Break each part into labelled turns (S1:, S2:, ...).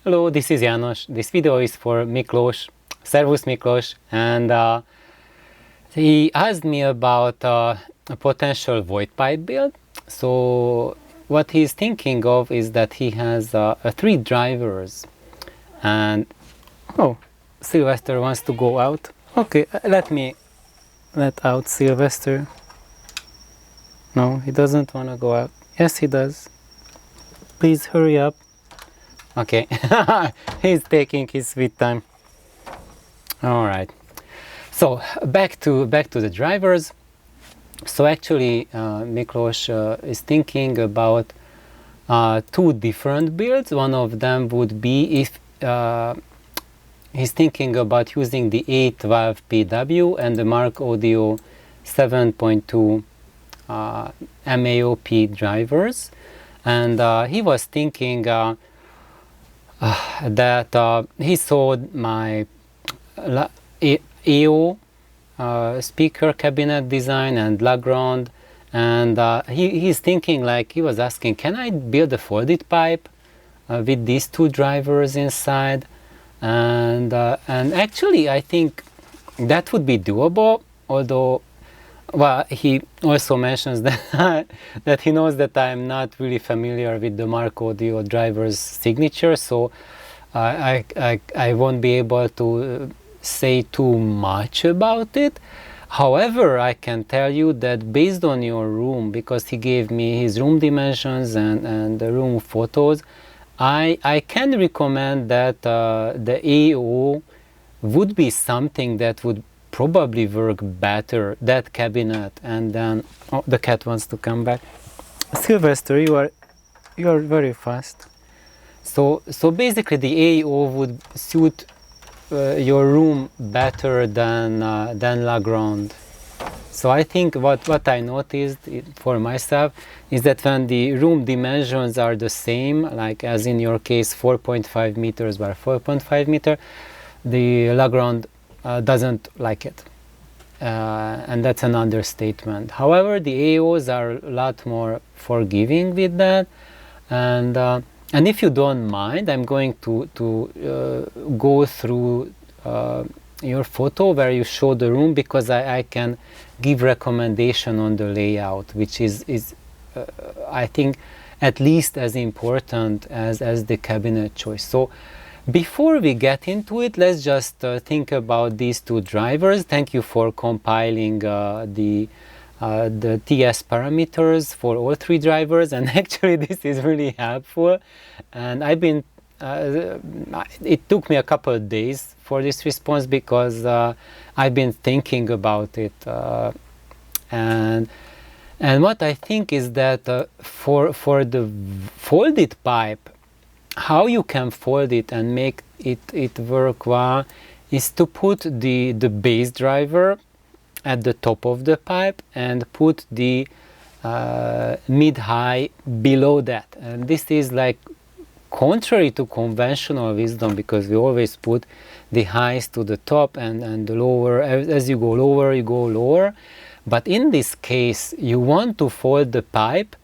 S1: Hello, this is János. This video is for Miklos. Servus Miklos. And he asked me about a potential Voigt pipe build. So what he's thinking of is that he has 3 drivers. And, oh, Sylvester wants to go out. Okay, let me let out Sylvester. No, he doesn't want to go out. Yes, he does. Please hurry up. Okay, he's taking his sweet time. All right. So back to the drivers. So actually, Miklos is thinking about 2 different builds. One of them would be if he's thinking about using the A12 PW and the Mark Audio 7.2 MAOP drivers, and he was thinking that he saw my AO speaker cabinet design and Lagrange, and he's thinking, like, he was asking, can I build a folded pipe with these 2 drivers inside? And actually I think that would be doable, although, well, he also mentions that that he knows that I'm not really familiar with the Mark Audio driver's signature, so I won't be able to say too much about it. However, I can tell you that based on your room, because he gave me his room dimensions and the room photos, I can recommend that the AO would be something that would probably work better, that cabinet. And then, oh, the cat wants to come back. Sylvester, you are very fast. So basically the AO would suit your room better than Lagrange. So I think what I noticed for myself is that when the room dimensions are the same, like as in your case 4.5 meters by 4.5 meter, the Lagrange doesn't like it, and that's an understatement. However, the AOs are a lot more forgiving with that, and if you don't mind, I'm going to go through your photo where you show the room, because I can give recommendation on the layout, which is I think at least as important as the cabinet choice. So before we get into it, let's just think about these 2 drivers. Thank you for compiling the TS parameters for all 3 drivers, and actually this is really helpful. And I've been it took me a couple of days for this response, because I've been thinking about it, and what I think is that for the folded pipe, how you can fold it and make it work well is to put the base driver at the top of the pipe and put the mid-high below that. And this is like contrary to conventional wisdom, because we always put the highs to the top and the lower, as you go lower, you go lower. But in this case, you want to fold the pipe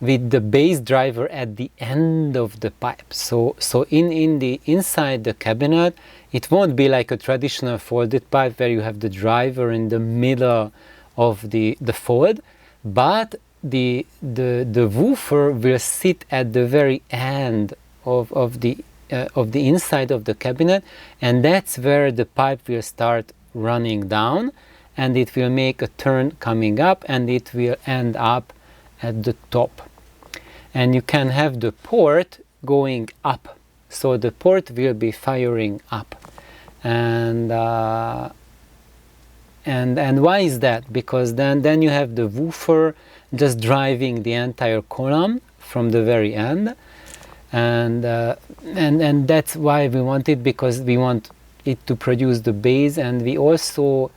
S1: with the base driver at the end of the pipe. So in the inside the cabinet, it won't be like a traditional folded pipe where you have the driver in the middle of the fold, but the woofer will sit at the very end of the inside of the cabinet, and that's where the pipe will start running down, and it will make a turn coming up, and it will end up at the top. And you can have the port going up, so the port will be firing up. And why is that? Because then you have the woofer just driving the entire column from the very end, and that's why we want it, because we want it to produce the bass. And we also,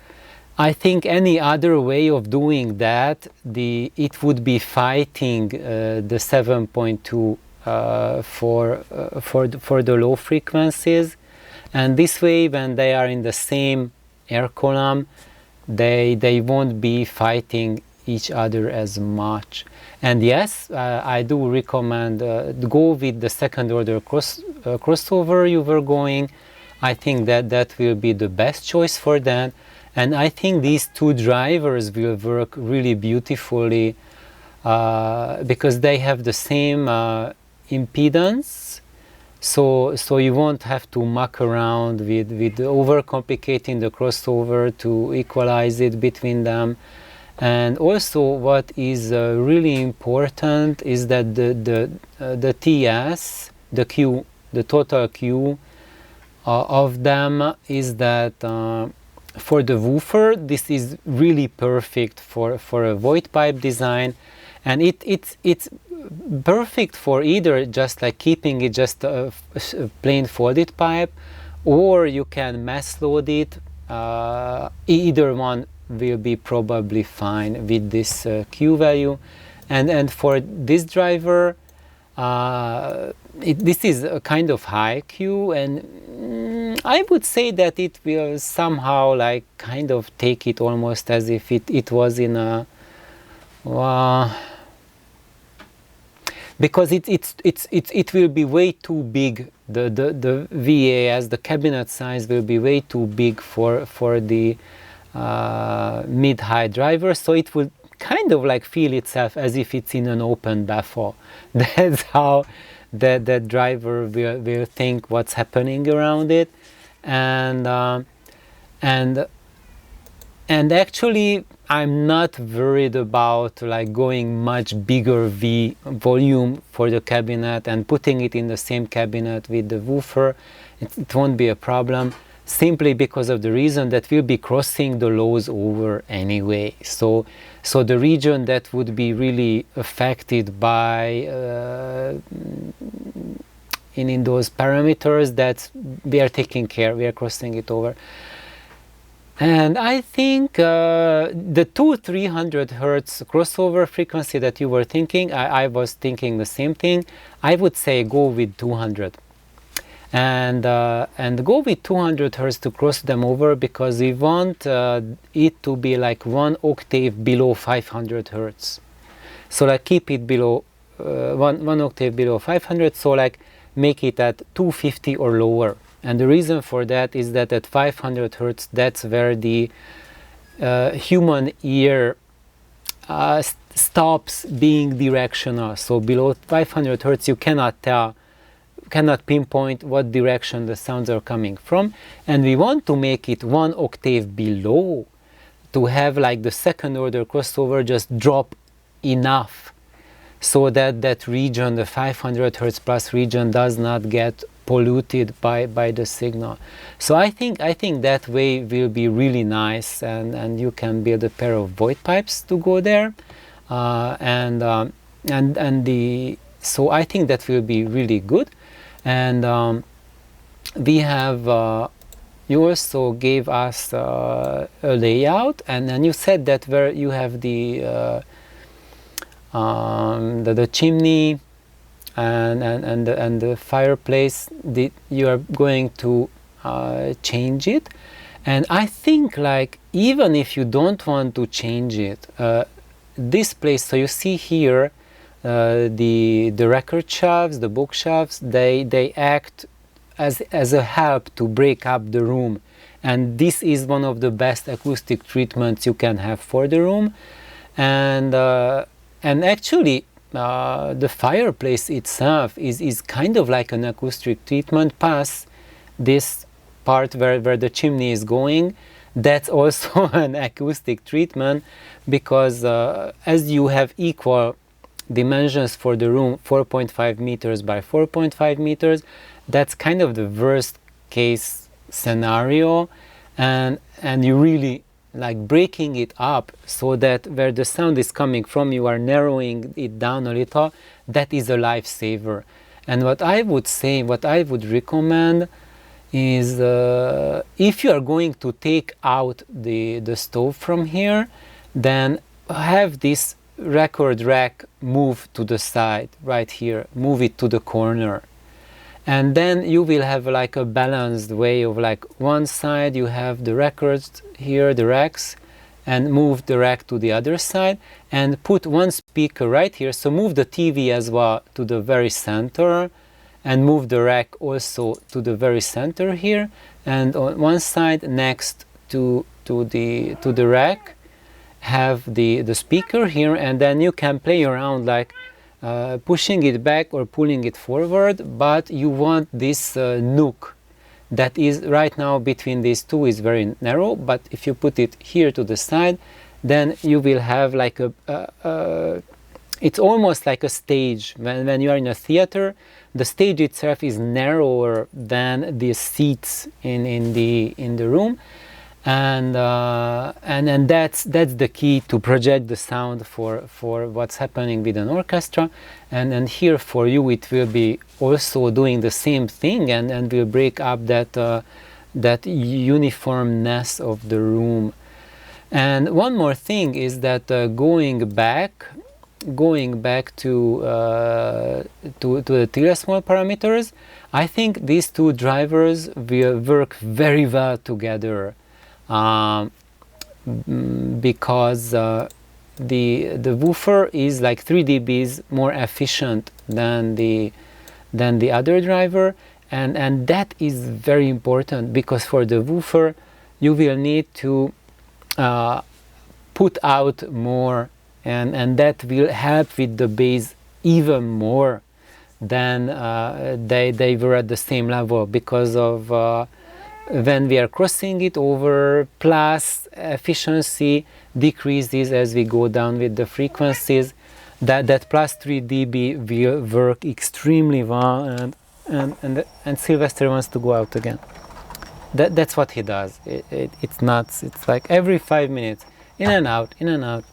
S1: I think any other way of doing that, it would be fighting the 7.2 for the low frequencies. And this way, when they are in the same air column, they won't be fighting each other as much. And yes, I do recommend go with the second order crossover you were going. I think that will be the best choice for that. And I think these two drivers will work really beautifully because they have the same impedance. So you won't have to muck around with overcomplicating the crossover to equalize it between them. And also what is really important is that the TS, the Q, the total Q of them is that for the woofer, this is really perfect for a Voigt pipe design, and it's perfect for either just like keeping it just a plain folded pipe, or you can mass load it. Either one will be probably fine with this Q value. And for this driver, this is a kind of high Q, and I would say that it will somehow like kind of take it almost as if it was in a because it will be way too big. The VAS, the cabinet size will be way too big for the mid-high driver, so it will kind of like feel itself as if it's in an open baffle. That's how the driver will think what's happening around it, and actually I'm not worried about like going much bigger V volume for the cabinet and putting it in the same cabinet with the woofer. It won't be a problem, simply because of the reason that we'll be crossing the lows over anyway. So the region that would be really affected by in those parameters, that we are taking care, we are crossing it over. And I think the 300 Hertz crossover frequency that you were thinking, I was thinking the same thing. I would say go with 200. And go with 200 Hertz to cross them over, because we want it to be like 1 octave below 500 Hertz. So like keep it below one octave below 500, so like make it at 250 or lower. And the reason for that is that at 500 Hertz, that's where the human ear stops being directional. So below 500 Hertz, you cannot pinpoint what direction the sounds are coming from. And we want to make it 1 octave below to have like the second order crossover just drop enough so that that region, the 500 Hertz plus region, does not get polluted by the signal. So I think that way will be really nice, and you can build a pair of Voigt pipes to go there, so I think that will be really good. And we have you also gave us a layout, and then you said that where you have the chimney and the fireplace, you are going to change it. And I think like even if you don't want to change it, this place, so you see here the record shelves, the bookshelves, they act as a help to break up the room, and this is one of the best acoustic treatments you can have for the room. And actually the fireplace itself is kind of like an acoustic treatment, past this part where the chimney is going. That's also an acoustic treatment, because as you have equal dimensions for the room, 4.5 meters by 4.5 meters, that's kind of the worst case scenario, and you really like breaking it up so that where the sound is coming from, you are narrowing it down a little. That is a lifesaver. And what I would say, what I would recommend is if you are going to take out the stove from here, then have this record rack move to the side right here, move it to the corner, and then you will have like a balanced way of like one side you have the records here, the racks, and move the rack to the other side and put one speaker right here. So move the TV as well to the very center and move the rack also to the very center here, and on one side next to the rack have the speaker here, and then you can play around like pushing it back or pulling it forward, but you want this nook that is right now between these two is very narrow, but if you put it here to the side, then you will have like it's almost like a stage. When you are in a theater, the stage itself is narrower than the seats in the room, and that's the key to project the sound for what's happening with an orchestra. And here for you it will be also doing the same thing, and will break up that uniformness of the room. And one more thing is that going back to the Tiller small parameters, I think these two drivers will work very well together, because the woofer is like 3 dBs more efficient than the other driver, and that is very important, because for the woofer you will need to put out more, and that will help with the bass even more than they were at the same level, because of when we are crossing it over, plus efficiency decreases as we go down with the frequencies. That plus 3 dB will work extremely well, and Sylvester wants to go out again. That's what he does. It's nuts. It's like every 5 minutes, in and out, in and out.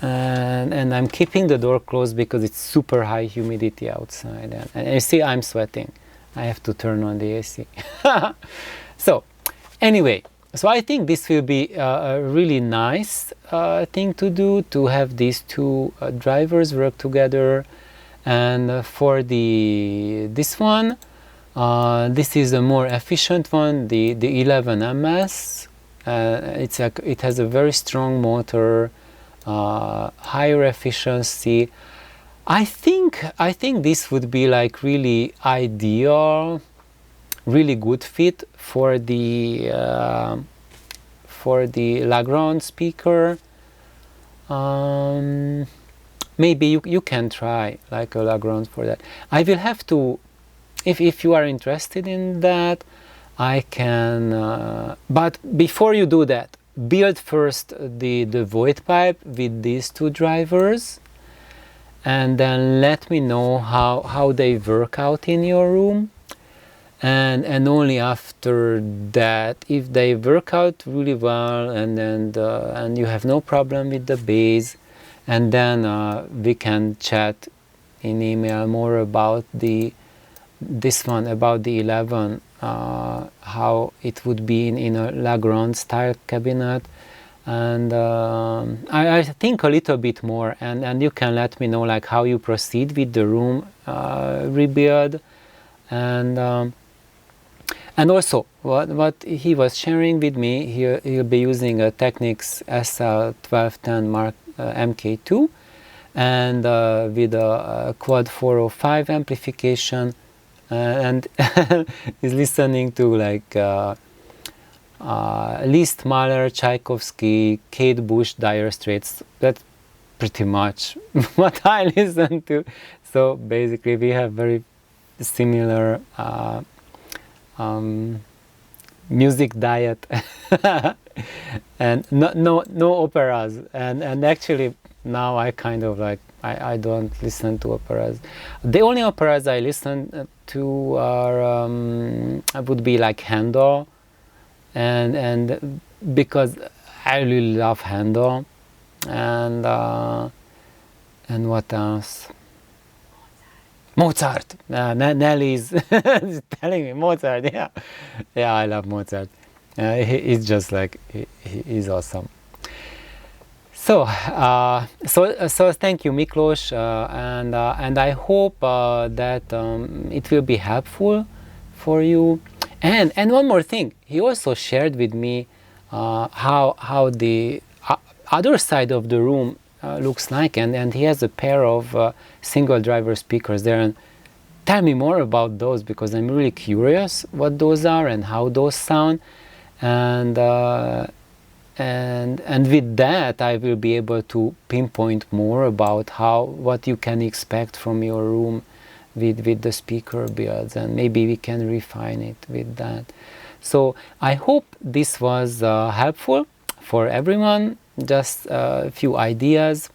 S1: And I'm keeping the door closed because it's super high humidity outside, and you see I'm sweating. I have to turn on the AC. So anyway, so I think this will be a really nice thing to do, to have these two drivers work together. And for this one, this is a more efficient one, the 11 MS. It has a very strong motor, higher efficiency. I think this would be like really ideal, really good fit for the Lagrange speaker. Maybe you can try like a Lagrange for that. I will have to, if you are interested in that, I can. But before you do that, build first the Voigt pipe with these two drivers, and then let me know how they work out in your room, and only after that, if they work out really well, and you have no problem with the bass, and then we can chat in email more about this one, about the 11, how it would be in a Lagrange style cabinet. And I think a little bit more, and you can let me know like how you proceed with the room rebuild, and also what he was sharing with me. He'll be using a Technics SL1210 Mark MK2, and with a quad 405 amplification, and he's listening to like Liszt, Mahler, Tchaikovsky, Kate Bush, Dire Straits. That's pretty much what I listen to. So basically we have very similar music diet. And no operas, and actually now I kind of like I don't listen to operas. The only operas I listen to are would be like Handel, and because I really love Handel, and what else? Mozart. Nelly's telling me Mozart. Yeah, I love Mozart. He's just like he's awesome. So thank you, Miklos, and I hope that it will be helpful for you. And one more thing, he also shared with me how the other side of the room looks like, and he has a pair of single driver speakers there. And tell me more about those, because I'm really curious what those are and how those sound. And with that, I will be able to pinpoint more about what you can expect from your room with the speaker builds, and maybe we can refine it with that. So I hope this was helpful for everyone. Just a few ideas.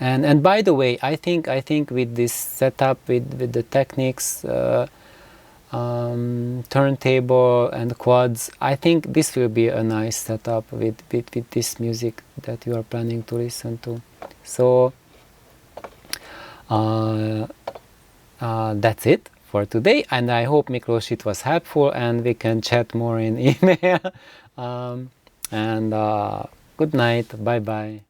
S1: And by the way, I think with this setup, with the Technics turntable and quads, I think this will be a nice setup with this music that you are planning to listen to. So that's it for today, and I hope, Miklos, it was helpful, and we can chat more in email. And good night, bye bye.